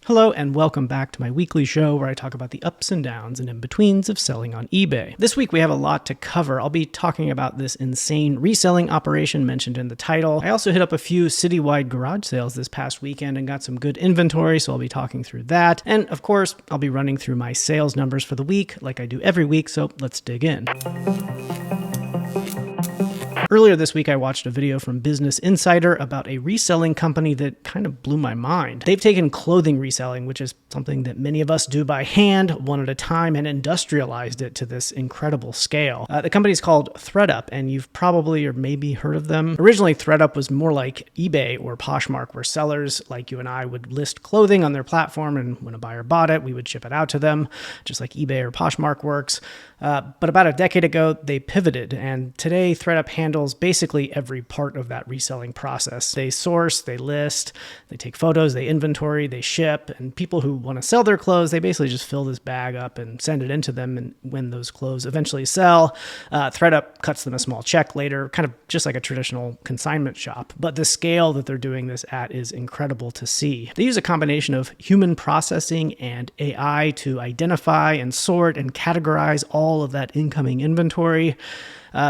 Hello and welcome back to my weekly show where I talk about the ups and downs and in-betweens of selling on eBay. This week we have a lot to cover. I'll be talking about this insane reselling operation mentioned in the title. I also hit up a few citywide garage sales this past weekend and got some good inventory, so I'll be talking through that. And of course, I'll be running through my sales numbers for the week like I do every week, so let's dig in. Earlier this week, I watched a video from Business Insider about a reselling company that kind of blew my mind. They've taken clothing reselling, which is something that many of us do by hand, one at a time, and industrialized it to this incredible scale. The company is called ThreadUp, and you've probably or maybe heard of them. Originally, ThreadUp was more like eBay or Poshmark, where sellers like you and I would list clothing on their platform, and when a buyer bought it, we would ship it out to them, just like eBay or Poshmark works. But about a decade ago, they pivoted, and today ThreadUp handles basically every part of that reselling process. They source, they list, they take photos, they inventory, they ship, and people who want to sell their clothes, they basically just fill this bag up and send it into them, and when those clothes eventually sell, ThreadUp cuts them a small check later, kind of just like a traditional consignment shop. But the scale that they're doing this at is incredible to see. They use a combination of human processing and AI to identify and sort and categorize all of that incoming inventory.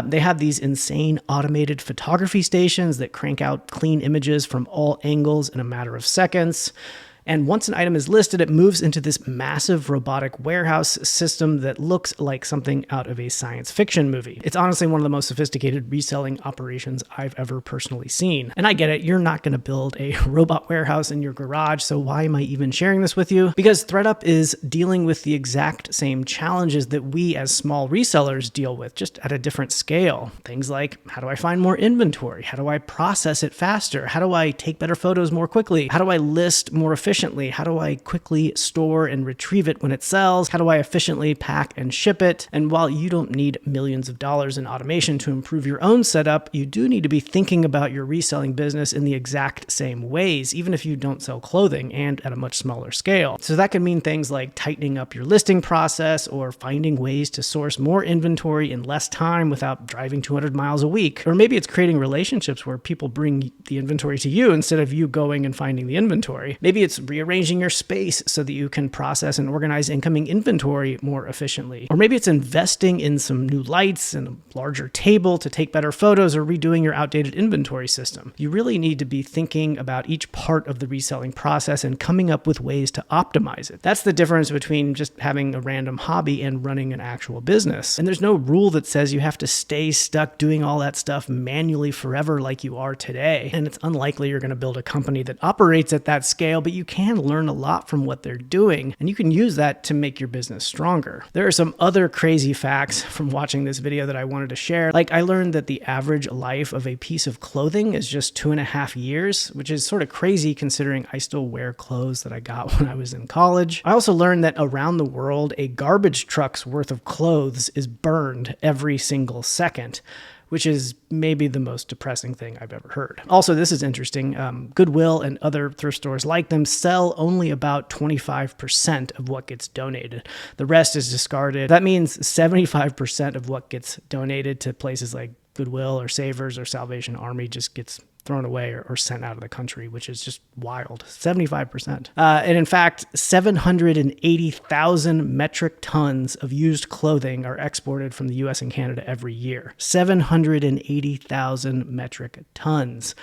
They have these insane automated photography stations that crank out clean images from all angles in a matter of seconds. And once an item is listed, it moves into this massive robotic warehouse system that looks like something out of a science fiction movie. It's honestly one of the most sophisticated reselling operations I've ever personally seen. And I get it, you're not going to build a robot warehouse in your garage, so why am I even sharing this with you? Because ThreadUp is dealing with the exact same challenges that we as small resellers deal with, just at a different scale. Things like, how do I find more inventory? How do I process it faster? How do I take better photos more quickly? How do I list more efficiently? How do I quickly store and retrieve it when it sells? How do I efficiently pack and ship it? And while you don't need millions of dollars in automation to improve your own setup, you do need to be thinking about your reselling business in the exact same ways, even if you don't sell clothing and at a much smaller scale. So that could mean things like tightening up your listing process or finding ways to source more inventory in less time without driving 200 miles a week. Or maybe it's creating relationships where people bring the inventory to you instead of you going and finding the inventory. Maybe it's rearranging your space so that you can process and organize incoming inventory more efficiently. Or maybe it's investing in some new lights and a larger table to take better photos or redoing your outdated inventory system. You really need to be thinking about each part of the reselling process and coming up with ways to optimize it. That's the difference between just having a random hobby and running an actual business. And there's no rule that says you have to stay stuck doing all that stuff manually forever like you are today. And it's unlikely you're going to build a company that operates at that scale, but you can learn a lot from what they're doing, and you can use that to make your business stronger. There are some other crazy facts from watching this video that I wanted to share. Like, I learned that the average life of a piece of clothing is just 2.5 years, which is sort of crazy considering I still wear clothes that I got when I was in college. I also learned that around the world, a garbage truck's worth of clothes is burned every single second, which is maybe the most depressing thing I've ever heard. Also, this is interesting. Goodwill and other thrift stores like them sell only about 25% of what gets donated. The rest is discarded. That means 75% of what gets donated to places like Goodwill or Savers or Salvation Army just gets thrown away or sent out of the country, which is just wild. 75%. And in fact, 780,000 metric tons of used clothing are exported from the US and Canada every year. 780,000 metric tons.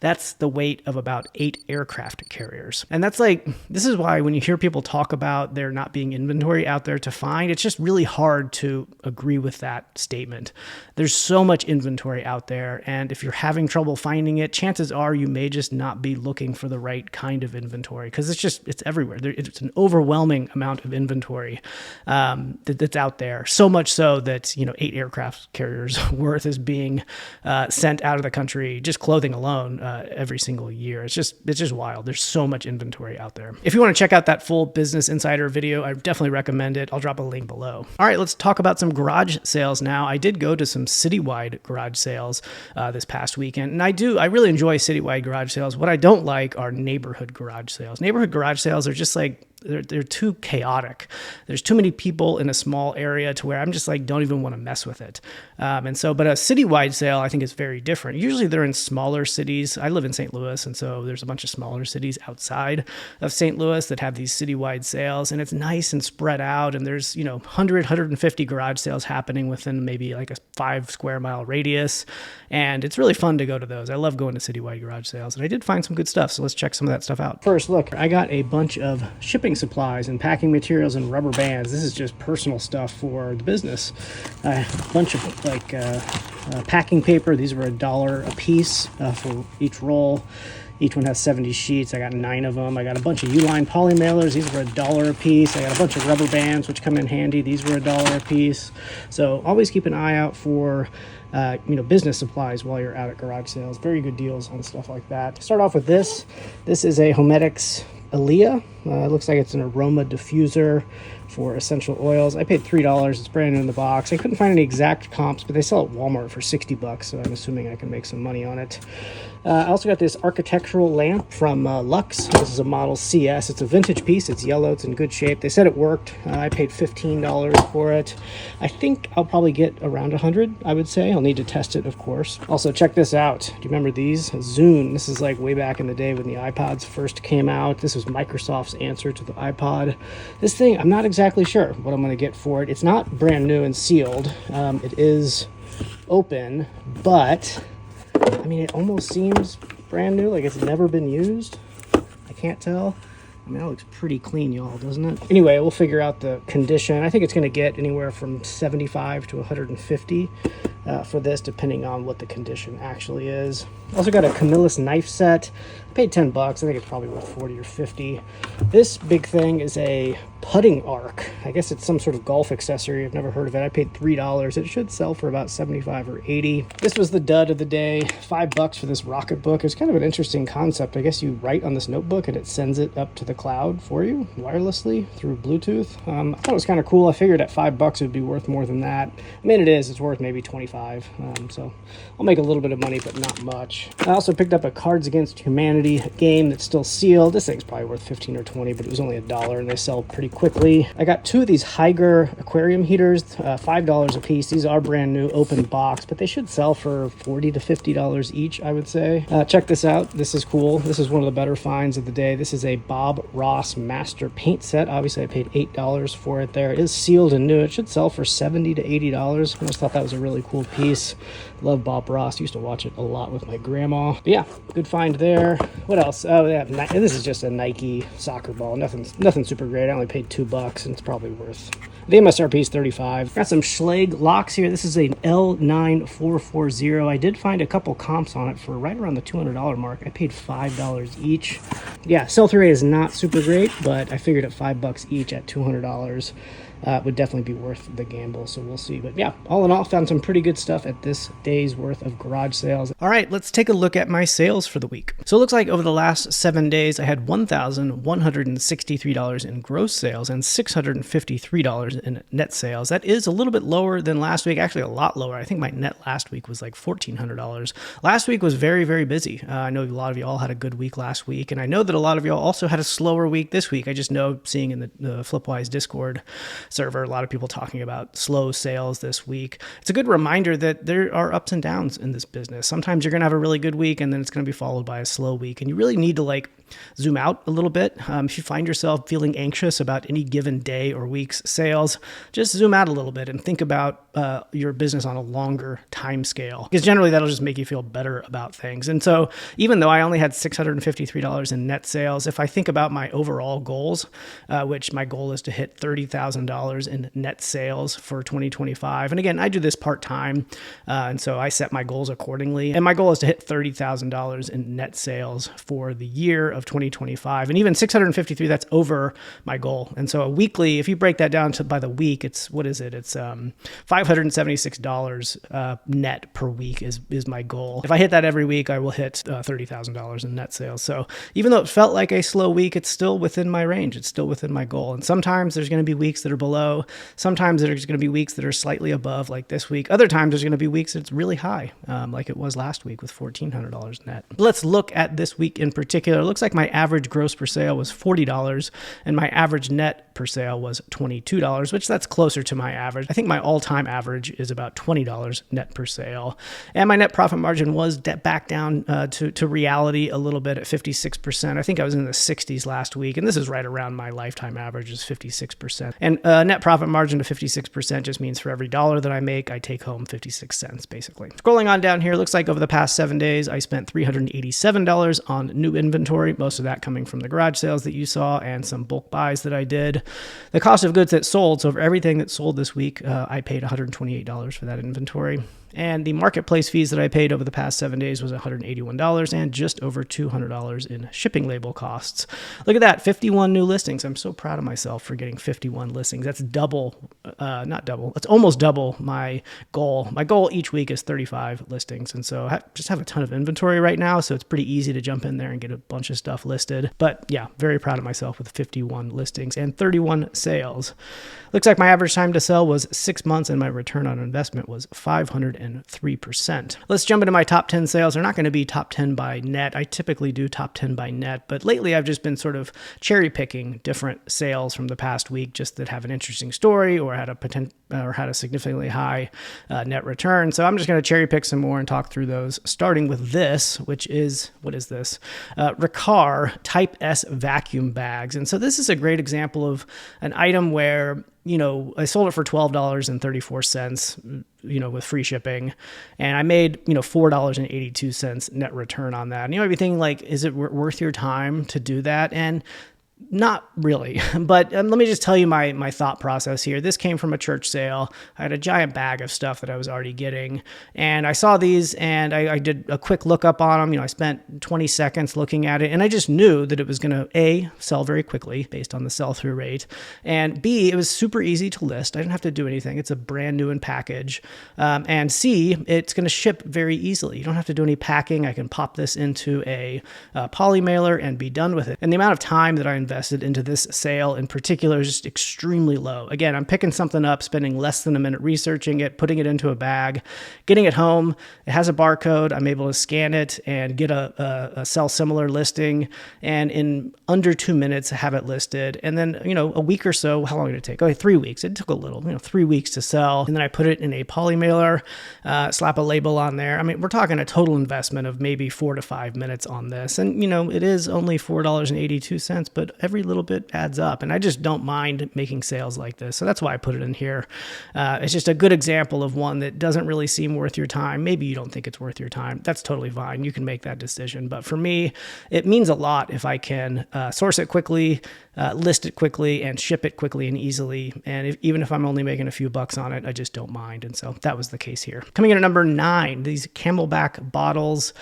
That's the weight of about 8 aircraft carriers. And that's like, this is why when you hear people talk about there not being inventory out there to find, it's just really hard to agree with that statement. There's so much inventory out there, and if you're having trouble finding it, chances are you may just not be looking for the right kind of inventory, because it's everywhere. It's an overwhelming amount of inventory that's out there. So much so that 8 aircraft carriers worth is being sent out of the country, just clothing alone, every single year. It's just wild. There's so much inventory out there. If you want to check out that full Business Insider video, I definitely recommend it. I'll drop a link below. All right, let's talk about some garage sales now. I did go to some citywide garage sales this past weekend, and I really enjoy citywide garage sales. What I don't like are neighborhood garage sales. Neighborhood garage sales are just like they're too chaotic. There's too many people in a small area to where I'm just like, don't even want to mess with it. But a citywide sale, I think, is very different. Usually they're in smaller cities. I live in St. Louis, and so there's a bunch of smaller cities outside of St. Louis that have these citywide sales, and it's nice and spread out. And there's, 100, 150 garage sales happening within maybe like a 5 square mile radius. And it's really fun to go to those. I love going to citywide garage sales, and I did find some good stuff. So let's check some of that stuff out. First, look, I got a bunch of shipping supplies and packing materials and rubber bands. This is just personal stuff for the business. A bunch of packing paper. These were $1 a piece for each roll. Each one has 70 sheets. I got 9 of them. I got a bunch of Uline poly mailers. These were $1 a piece. I got a bunch of rubber bands, which come in handy. These were $1 a piece. So always keep an eye out for business supplies while you're out at garage sales. Very good deals on stuff like that. Start off with this. This is a Homedics Aaliyah. It looks like it's an aroma diffuser for essential oils. I paid $3. It's brand new in the box. I couldn't find any exact comps, but they sell at Walmart for $60, so I'm assuming I can make some money on it. I also got this architectural lamp from Lux. This is a Model CS. It's a vintage piece. It's yellow. It's in good shape. They said it worked. I paid $15 for it. I think I'll probably get around 100, I would say. I'll need to test it, of course. Also, check this out. Do you remember these? Zune. This is like way back in the day when the iPods first came out. This was Microsoft's answer to the iPod. This thing, I'm not exactly sure what I'm going to get for it. It's not brand new and sealed. It is open, but it almost seems brand new, like it's never been used. I can't tell. That looks pretty clean, y'all, doesn't it? Anyway, we'll figure out the condition. I think it's going to get anywhere from 75 to 150 for this, depending on what the condition actually is. Also got a Camillus knife set. I paid $10. I think it's probably worth 40 or 50. This big thing is a putting arc. I guess it's some sort of golf accessory. I've never heard of it. I paid $3. It should sell for about 75 or 80. This was the dud of the day. $5 for this rocket book. It's kind of an interesting concept. I guess you write on this notebook and it sends it up to the cloud for you wirelessly through Bluetooth. I thought it was kind of cool. I figured at $5 it would be worth more than that. It is. It's worth maybe 25. So I'll make a little bit of money, but not much. I also picked up a Cards Against Humanity game that's still sealed. This thing's probably worth 15 or 20, but it was only $1 and they sell pretty quickly. I got 2 of these Haiger aquarium heaters, $5 a piece. These are brand new, open box, but they should sell for $40 to $50 each, I would say. Check this out. This is cool. This is one of the better finds of the day. This is a Bob Ross Master Paint Set. Obviously, I paid $8 for it there. It is sealed and new. It should sell for $70 to $80. I just thought that was a really cool piece. Love Bob Ross. Used to watch it a lot with my grandma. But yeah, good find there. What else? Oh yeah, this is just a Nike soccer ball. Nothing super great. I only paid $2, and it's probably worth. The MSRP is $35. Got some Schlage locks here. This is an L9440. I did find a couple comps on it for right around the $200 mark. I paid $5 each. Yeah, sell-through rate is not super great, but I figured at $5 each at $200 would definitely be worth the gamble, so we'll see. But yeah, all in all, found some pretty good stuff at this day's worth of garage sales. All right, let's take a look at my sales for the week. So it looks like over the last 7 days, I had $1,163 in gross sales and $653 in net sales. That is a little bit lower than last week, actually a lot lower. I think my net last week was like $1,400. Last week was very, very busy. I know a lot of you all had a good week last week, and I know that a lot of you all also had a slower week this week. I just know, seeing in the Flipwise Discord server, a lot of people talking about slow sales this week. It's a good reminder that there are ups and downs in this business. Sometimes you're going to have a really good week and then it's going to be followed by a slow week. And you really need to zoom out a little bit. If you find yourself feeling anxious about any given day or week's sales, just zoom out a little bit and think about your business on a longer time scale, because generally that'll just make you feel better about things. And so even though I only had $653 in net sales, if I think about my overall goals, which my goal is to hit $30,000 in net sales for 2025. And again, I do this part-time. And so I set my goals accordingly. And my goal is to hit $30,000 in net sales for the year of 2025. And even 653, that's over my goal. And so a weekly, if you break that down by the week, it's, what is it? It's $576 net per week is my goal. If I hit that every week, I will hit $30,000 in net sales. So even though it felt like a slow week, it's still within my range. It's still within my goal. And sometimes there's going to be weeks that are below. Sometimes there's going to be weeks that are slightly above, like this week. Other times there's going to be weeks that's really high, like it was last week with $1,400 net. Let's look at this week in particular. It looks like like my average gross per sale was $40 and my average net per sale was $22, which that's closer to my average. I think my all-time average is about $20 net per sale. And my net profit margin was back down to reality a little bit at 56%. I think I was in the 60s last week, and this is right around my lifetime average is 56%. And net profit margin to 56% just means for every dollar that I make, I take home 56 cents basically. Scrolling on down here, looks like over the past 7 days, I spent $387 on new inventory, most of that coming from the garage sales that you saw and some bulk buys that I did. The cost of goods that sold, so for everything that sold this week, I paid $128 for that inventory. And the marketplace fees that I paid over the past 7 days was $181 and just over $200 in shipping label costs. Look at that, 51 new listings. I'm so proud of myself for getting 51 listings. That's that's almost double my goal. My goal each week is 35 listings. And so I just have a ton of inventory right now, so it's pretty easy to jump in there and get a bunch of stuff listed. But yeah, very proud of myself with 51 listings and 31 sales. Looks like my average time to sell was 6 months and my return on investment was 503%. Let's jump into my top 10 sales. They're not going to be top 10 by net. I typically do top 10 by net, but lately I've just been sort of cherry picking different sales from the past week just that have an interesting story or had a significantly high net return. So I'm just going to cherry pick some more and talk through those, starting with this, which is, what is this? Riccar Type S vacuum bags. And so this is a great example of an item where, I sold it for $12.34, with free shipping, and I made, $4.82 net return on that. And you might be thinking like, is it worth your time to do that? And not really, but let me just tell you my thought process here. This came from a church sale. I had a giant bag of stuff that I was already getting, and I saw these, and I did a quick lookup on them. I spent 20 seconds looking at it, and I just knew that it was going to, A, sell very quickly based on the sell-through rate, and B, it was super easy to list. I didn't have to do anything. It's a brand new in package, and C, it's going to ship very easily. You don't have to do any packing. I can pop this into a poly mailer and be done with it. And the amount of time that I invested into this sale in particular is just extremely low. Again, I'm picking something up, spending less than a minute researching it, putting it into a bag, getting it home. It has a barcode. I'm able to scan it and get a sell similar listing, and in under 2 minutes have it listed. And then, a week or so, how long did it take? 3 weeks. It took a little, 3 weeks to sell. And then I put it in a poly mailer, slap a label on there. I mean, we're talking a total investment of maybe 4 to 5 minutes on this. And, it is only $4.82, but every little bit adds up. And I just don't mind making sales like this. So that's why I put it in here. It's just a good example of one that doesn't really seem worth your time. Maybe you don't think it's worth your time. That's totally fine. You can make that decision. But for me, it means a lot if I can source it quickly, list it quickly, and ship it quickly and easily. And even if I'm only making a few bucks on it, I just don't mind. And so that was the case here. Coming in at number 9, these Camelback bottles.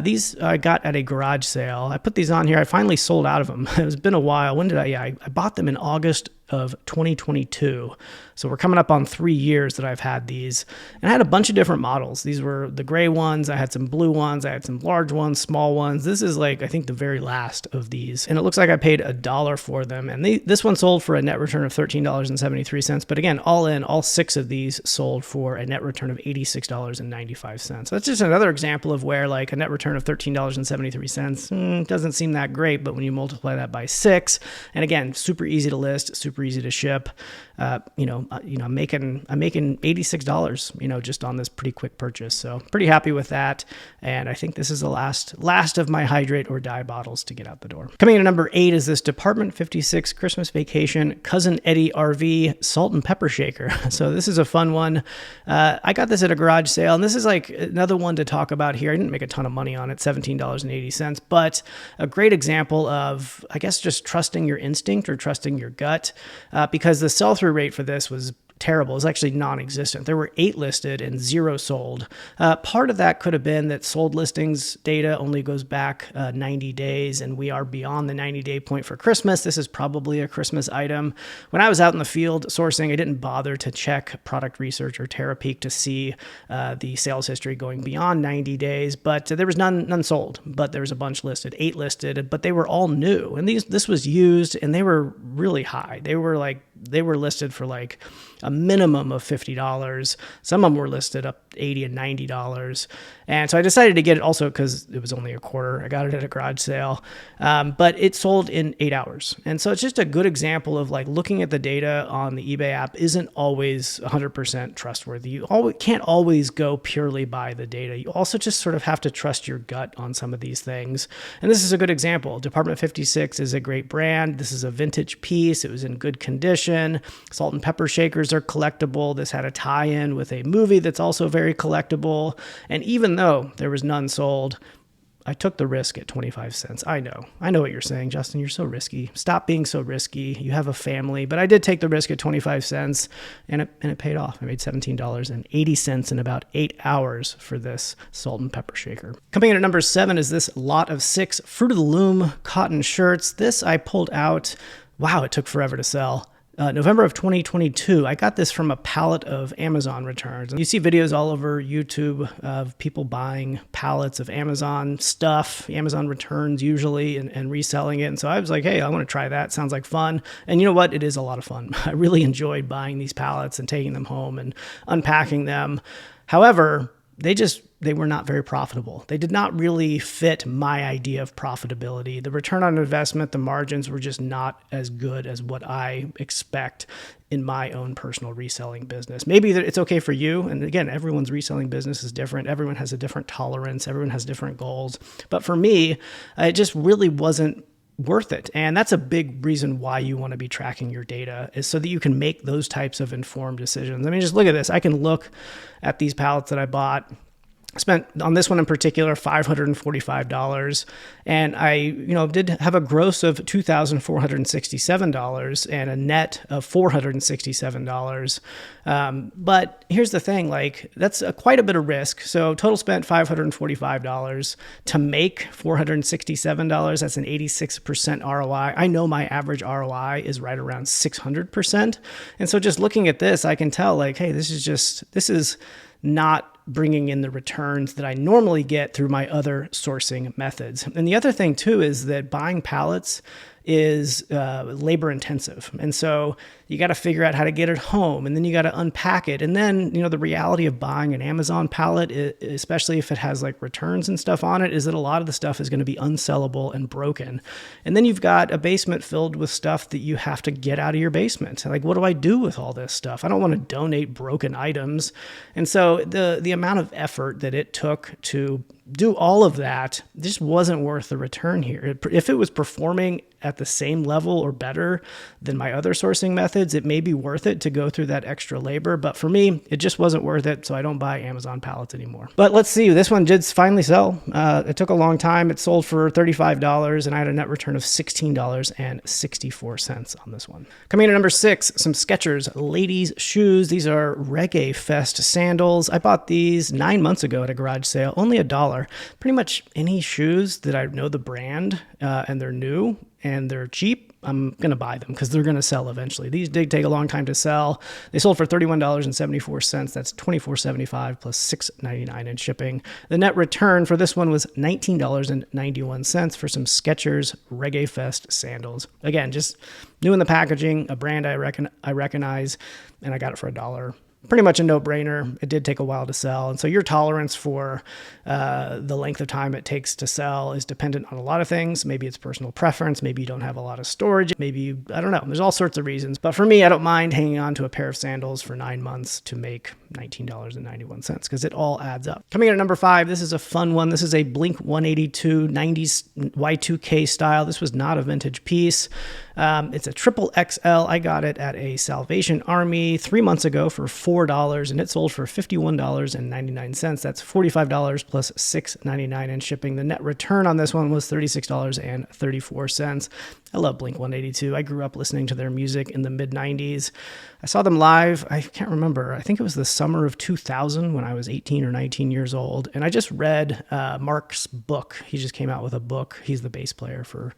These I got at a garage sale. I put these on here. I finally sold out of them. It's been a while. When did I bought them in August of 2022. So we're coming up on 3 years that I've had these, and I had a bunch of different models. These were the gray ones. I had some blue ones. I had some large ones, small ones. This is I think the very last of these. And it looks like I paid $1 for them. And this one sold for a net return of $13.73. But again, all in, all 6 of these sold for a net return of $86.95. So that's just another example of where a net return of $13.73 doesn't seem that great, but when you multiply that by 6, and again, super easy to list, super easy to ship. I'm making $86, just on this pretty quick purchase. So pretty happy with that. And I think this is the last of my hydrate or die bottles to get out the door. Coming in at number 8 is this Department 56 Christmas Vacation Cousin Eddie RV Salt and Pepper Shaker. So this is a fun one. I got this at a garage sale, and this is another one to talk about here. I didn't make a ton of money on it, $17.80, but a great example of, I guess, just trusting your instinct or trusting your gut, because the sell-through rate for this was terrible. It's actually non-existent. There were 8 listed and 0 sold. Part of that could have been that sold listings data only goes back 90 days, and we are beyond the 90-day point for Christmas. This is probably a Christmas item. When I was out in the field sourcing, I didn't bother to check product research or TerraPeak to see the sales history going beyond 90 days, but there was none sold, but there was a bunch listed, 8 listed, but they were all new. And this was used, and they were really high. They were listed for a minimum of $50. Some of them were listed up $80 and $90. And so I decided to get it also because it was only a quarter. I got it at a garage sale, but it sold in 8 hours. And so it's just a good example of like looking at the data on the eBay app isn't always 100% trustworthy. You can't always go purely by the data. You also just sort of have to trust your gut on some of these things. And this is a good example. Department 56 is a great brand. This is a vintage piece. It was in good condition. Salt and pepper shakers are collectible. This had a tie-in with a movie that's also very collectible. And even though there was none sold, I took the risk at 25 cents. I know what you're saying, Justin. You're so risky. Stop being so risky. You have a family. But I did take the risk at 25 cents, and it paid off. I made $17.80 in about 8 hours for this salt and pepper shaker. Coming in at number 7 is this lot of 6 Fruit of the Loom cotton shirts. This I pulled out. Wow, it took forever to sell. November of 2022, I got this from a pallet of Amazon returns. And you see videos all over YouTube of people buying pallets of Amazon stuff, Amazon returns usually, and reselling it. And so I was like, hey, I want to try that. Sounds like fun. And you know what? It is a lot of fun. I really enjoyed buying these pallets and taking them home and unpacking them. However, they were not very profitable. They did not really fit my idea of profitability. The return on investment, the margins were just not as good as what I expect in my own personal reselling business. Maybe it's okay for you. And again, everyone's reselling business is different. Everyone has a different tolerance. Everyone has different goals. But for me, it just really wasn't worth it. And that's a big reason why you want to be tracking your data, is so that you can make those types of informed decisions. I mean, just look at this. I can look at these pallets that I bought. Spent on this one in particular $545, and I did have a gross of $2,467 and a net of $467. But here's the thing, like that's quite a bit of risk. So total spent $545 to make $467. That's an 86% ROI. I know my average ROI is right around 600%. And so just looking at this, I can tell like, hey, this is not bringing in the returns that I normally get through my other sourcing methods. And the other thing too is that buying pallets is labor intensive. And so you got to figure out how to get it home, and then you got to unpack it. And then, the reality of buying an Amazon pallet, especially if it has like returns and stuff on it, is that a lot of the stuff is going to be unsellable and broken. And then you've got a basement filled with stuff that you have to get out of your basement. Like, what do I do with all this stuff? I don't want to donate broken items. And so the amount of effort that it took to do all of that just wasn't worth the return here. If it was performing at the same level or better than my other sourcing methods, it may be worth it to go through that extra labor. But for me, it just wasn't worth it. So I don't buy Amazon pallets anymore. But let's see, this one did finally sell. It took a long time. It sold for $35, and I had a net return of $16.64 on this one. Coming in at number 6, some Skechers ladies shoes. These are Reggae Fest sandals. I bought these 9 months ago at a garage sale, only $1. Pretty much any shoes that I know the brand and they're new and they're cheap, I'm going to buy them because they're going to sell eventually. These did take a long time to sell. They sold for $31.74. That's $24.75 plus $6.99 in shipping. The net return for this one was $19.91 for some Skechers Reggae Fest sandals. Again, just new in the packaging, a brand I recognize, and I got it for $1. Pretty much a no-brainer. It did take a while to sell. And so your tolerance for the length of time it takes to sell is dependent on a lot of things. Maybe it's personal preference. Maybe you don't have a lot of storage. Maybe I don't know. There's all sorts of reasons. But for me, I don't mind hanging on to a pair of sandals for 9 months to make $19.91 because it all adds up. Coming in at number 5, this is a fun one. This is a Blink 182 90s Y2K style. This was not a vintage piece. It's a triple XL. I got it at a Salvation Army 3 months ago for $4, and it sold for $51.99. That's $45 plus $6.99 in shipping. The net return on this one was $36.34. I love Blink 182. I grew up listening to their music in the mid-90s. I saw them live. I can't remember. I think it was the summer of 2000 when I was 18 or 19 years old. And I just read Mark's book. He just came out with a book. He's the bass player for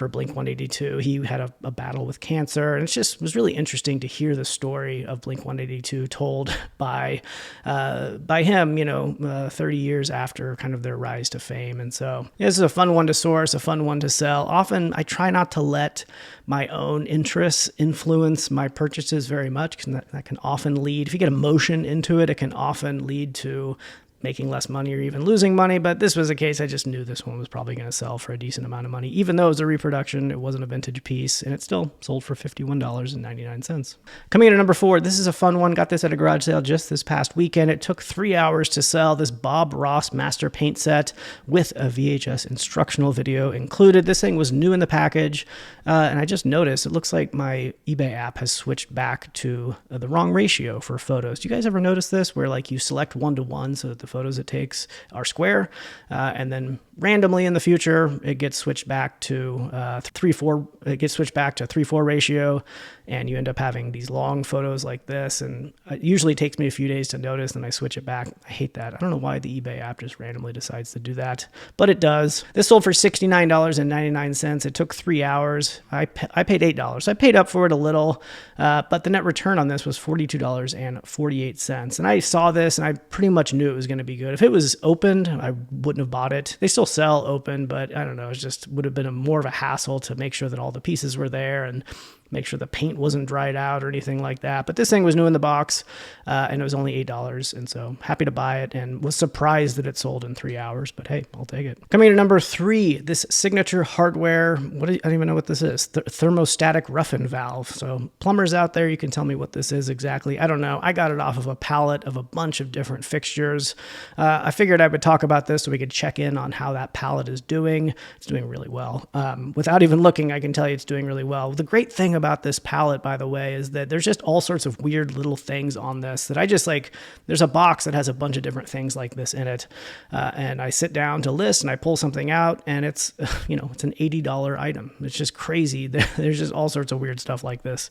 Blink 182. He had a battle with cancer. And it was really interesting to hear the story of Blink 182 told by him, 30 years after kind of their rise to fame. And so this is a fun one to source, a fun one to sell. Often I try not to let my own interests influence my purchases very much, because that can often lead, if you get emotion into it, it can often lead to making less money or even losing money, but this was a case I just knew this one was probably going to sell for a decent amount of money. Even though it was a reproduction, it wasn't a vintage piece, and it still sold for $51.99. Coming in at number 4, this is a fun one. Got this at a garage sale just this past weekend. It took 3 hours to sell this Bob Ross Master Paint set with a VHS instructional video included. This thing was new in the package, and I just noticed it looks like my eBay app has switched back to the wrong ratio for photos. Do you guys ever notice this, where like you select 1:1 so that the photos it takes are square, and then randomly in the future it gets switched back to 3:4. It gets switched back to 3:4 ratio, and you end up having these long photos like this. And it usually takes me a few days to notice, and I switch it back. I hate that. I don't know why the eBay app just randomly decides to do that, but it does. This sold for $69.99. It took 3 hours. I paid $8. I paid up for it a little, but the net return on this was $42.48. And I saw this, and I pretty much knew it was going to be good. If it was opened, I wouldn't have bought it. They still sell open, but I don't know. It just would have been more of a hassle to make sure that all the pieces were there and make sure the paint wasn't dried out or anything like that. But this thing was new in the box, and it was only $8. And so happy to buy it, and was surprised that it sold in 3 hours, but hey, I'll take it. Coming to number 3, this Signature Hardware, I don't even know what this is. Thermostatic roughen valve. So plumbers out there, you can tell me what this is exactly. I don't know. I got it off of a pallet of a bunch of different fixtures. I figured I would talk about this so we could check in on how that pallet is doing. It's doing really well. Without even looking, I can tell you it's doing really well. The great thing about this palette, by the way, is that there's just all sorts of weird little things on this that I just like. There's a box that has a bunch of different things like this in it, and I sit down to list and I pull something out, and it's it's an $80 item. It's just crazy. There's just all sorts of weird stuff like this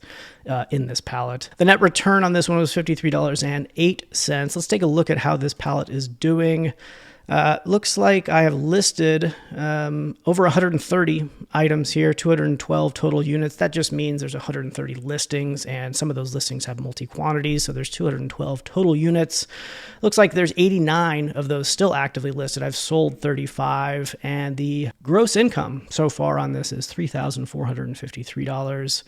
in this palette. The net return on this one was $53.08. Let's take a look at how this palette is doing. Looks like I have listed over 130 items here, 212 total units. That just means there's 130 listings, and some of those listings have multi-quantities, so there's 212 total units. Looks like there's 89 of those still actively listed. I've sold 35, and the gross income so far on this is $3,453.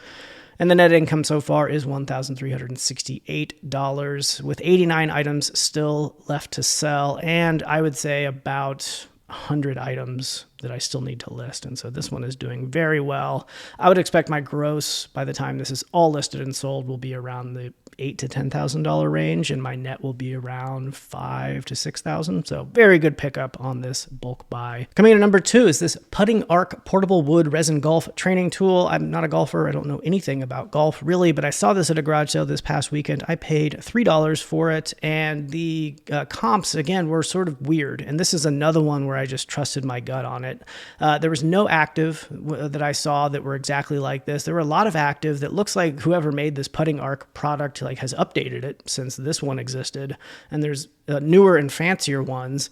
And the net income so far is $1,368, with 89 items still left to sell, and I would say about 100 items that I still need to list. And so this one is doing very well. I would expect my gross, by the time this is all listed and sold, will be around the $8,000 to $10,000 range, and my net will be around $5,000 to $6,000. So very good pickup on this bulk buy. Coming in at number 2 is this Putting Arc portable wood resin golf training tool. I'm not a golfer. I don't know anything about golf really, but I saw this at a garage sale this past weekend. I paid $3 for it, and the comps again were sort of weird. And this is another one where I just trusted my gut on it. There was no active that I saw that were exactly like this. There were a lot of active that looks like whoever made this Putting Arc product has updated it since this one existed, and there's newer and fancier ones.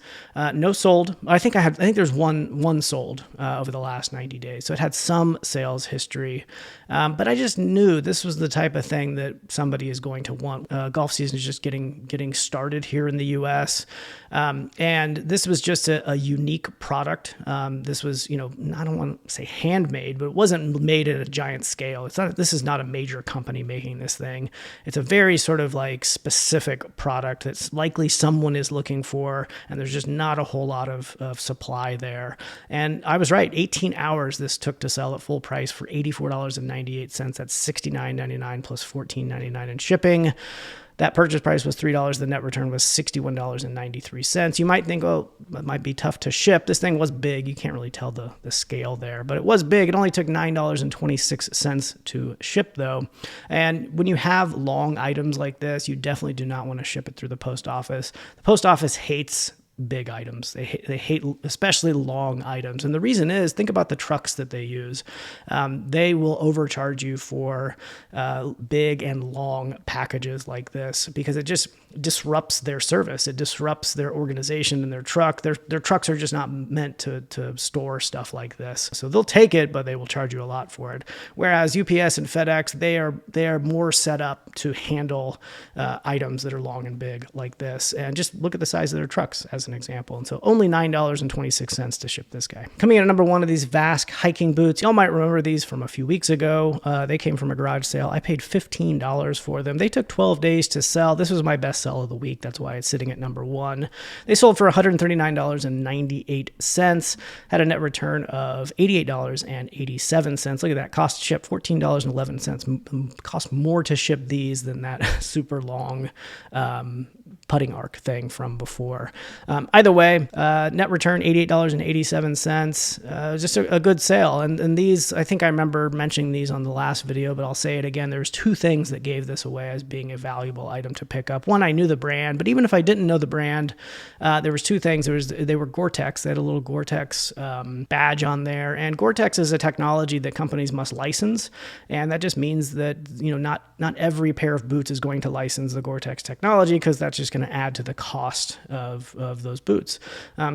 No sold. I think there's one sold over the last 90 days, so it had some sales history. But I just knew this was the type of thing that somebody is going to want. Golf season is just getting started here in the U.S., and this was just a unique product. This was, I don't want to say handmade, but it wasn't made at a giant scale. This is not a major company making this thing. It's a very sort of specific product that's likely someone is looking for, and there's just not a whole lot of supply there. And I was right. 18 hours this took to sell at full price for $84.98. That's $69.99 plus $14.99 in shipping. That purchase price was $3. The net return was $61.93. You might think, oh, it might be tough to ship. This thing was big. You can't really tell the scale there, but it was big. It only took $9.26 to ship, though. And when you have long items like this, you definitely do not want to ship it through the post office. The post office hates big items. They hate especially long items. And the reason is, think about the trucks that they use. They will overcharge you for big and long packages like this because it just disrupts their service. It disrupts their organization and their truck. Their trucks are just not meant to store stuff like this. So they'll take it, but they will charge you a lot for it. Whereas UPS and FedEx, they are more set up to handle items that are long and big like this. And just look at the size of their trucks as as an example. And so only $9.26 to ship this guy. Coming in at number one of these Vask hiking boots. Y'all might remember these from a few weeks ago. They came from a garage sale. I paid $15 for them. They took 12 days to sell. This was my best sell of the week. That's why it's sitting at number one. They sold for $139.98. Had a net return of $88.87. Look at that. Cost to ship $14.11. Cost more to ship these than that super long putting arc thing from before. Either way, net return $88.87. Just a good sale. And these, I think I remember mentioning these on the last video, but I'll say it again. There's two things that gave this away as being a valuable item to pick up. One, I knew the brand, but even if I didn't know the brand, there was two things. They were Gore-Tex. They had a little Gore-Tex badge on there. And Gore-Tex is a technology that companies must license. And that just means that, not every pair of boots is going to license the Gore-Tex technology, because that's just going to add to the cost of those boots.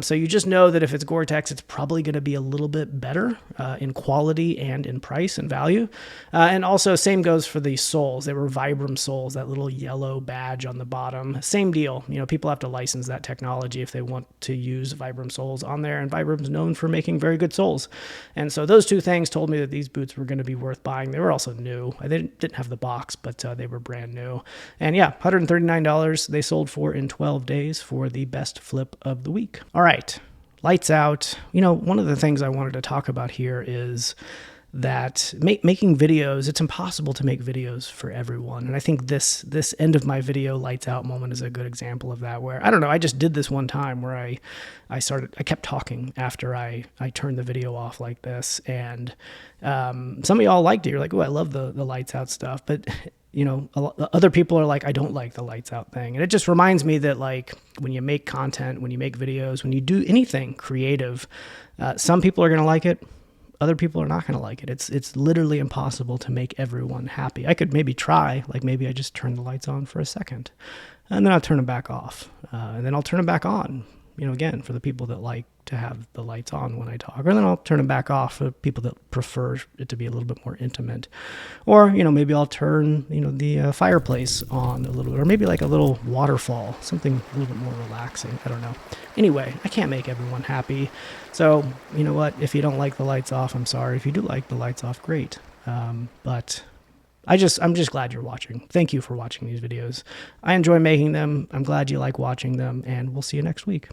So you just know that if it's Gore-Tex, it's probably going to be a little bit better in quality and in price and value. And also, same goes for the soles. They were Vibram soles, that little yellow badge on the bottom. Same deal. People have to license that technology if they want to use Vibram soles on there. And Vibram's known for making very good soles. And so those two things told me that these boots were going to be worth buying. They were also new. They didn't have the box, but they were brand new. And yeah, $139 they sold for in 12 days for the best flip of the week. All right, lights out. One of the things I wanted to talk about here is that making videos, it's impossible to make videos for everyone. And I think this end of my video lights out moment is a good example of that, where, I don't know, I just did this one time where I kept talking after I turned the video off like this. And some of y'all liked it. You're like, oh, I love the lights out stuff. But other people are like, I don't like the lights out thing. And it just reminds me that, like, when you make content, when you make videos, when you do anything creative, some people are going to like it. Other people are not going to like it. It's literally impossible to make everyone happy. I could maybe try, like maybe I just turn the lights on for a second and then I'll turn them back off. And then I'll turn them back on, again, for the people that like to have the lights on when I talk, or then I'll turn them back off for people that prefer it to be a little bit more intimate. Or, maybe I'll turn, the fireplace on a little bit, or maybe like a little waterfall, something a little bit more relaxing. I don't know. Anyway, I can't make everyone happy. So, you know what? If you don't like the lights off, I'm sorry. If you do like the lights off, great. But I'm just glad you're watching. Thank you for watching these videos. I enjoy making them. I'm glad you like watching them, and we'll see you next week.